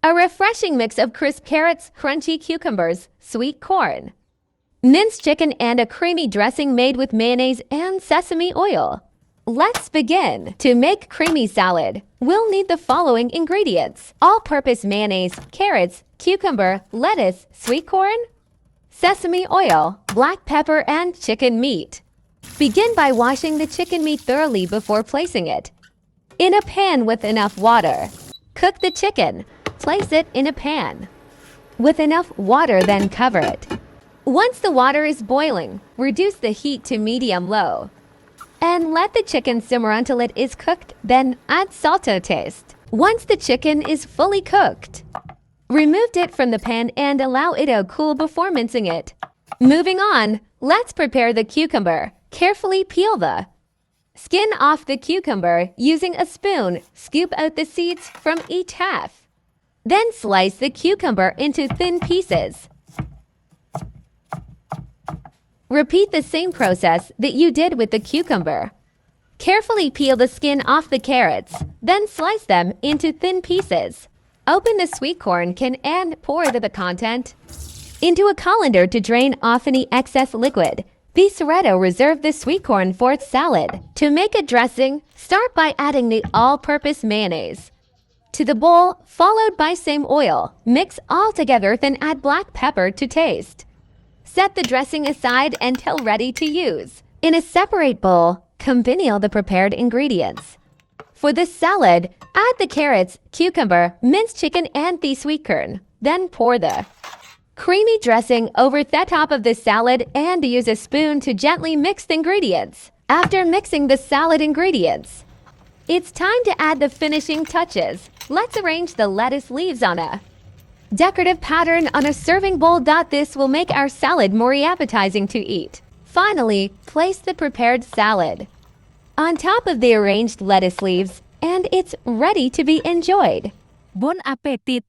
A refreshing mix of crisp carrots, crunchy cucumbers, sweet corn, minced chicken, and a creamy dressing made with mayonnaise and sesame oil. Let's begin. To make creamy salad, we'll need the following ingredients: all-purpose mayonnaise, carrots, cucumber, lettuce, sweet corn, sesame oil, black pepper, and chicken meat. Begin by washing the chicken meat thoroughly before placing it in a pan with enough water. Cook the chicken. Place it in a pan with enough water, then cover it. Once the water is boiling, reduce the heat to medium-low and let the chicken simmer until it is cooked, then add salt to taste. Once the chicken is fully cooked, remove it from the pan and allow it to cool before mincing it. Moving on, let's prepare the cucumber. Carefully peel the skin off the cucumber using a spoon. Scoop out the seeds from each half. Then slice the cucumber into thin pieces. Repeat the same process that you did with the cucumber. Carefully peel the skin off the carrots, then slice them into thin pieces. Open the sweet corn can and pour the content into a colander to drain off any excess liquid. Be sure to reserve the sweet corn for salad. To make a dressing, start by adding the all-purpose mayonnaise to the bowl, followed by same oil. Mix all together, then add black pepper to taste. Set the dressing aside until ready to use. In a separate bowl, combine the prepared ingredients. For the salad, add the carrots, cucumber, minced chicken, and the sweet corn. Then pour the creamy dressing over the top of the salad and use a spoon to gently mix the ingredients. After mixing the salad ingredients, it's time to add the finishing touches. Let's arrange the lettuce leaves on a decorative pattern on a serving bowl. This will make our salad more appetizing to eat. Finally, place the prepared salad on top of the arranged lettuce leaves, and it's ready to be enjoyed. Bon appetit!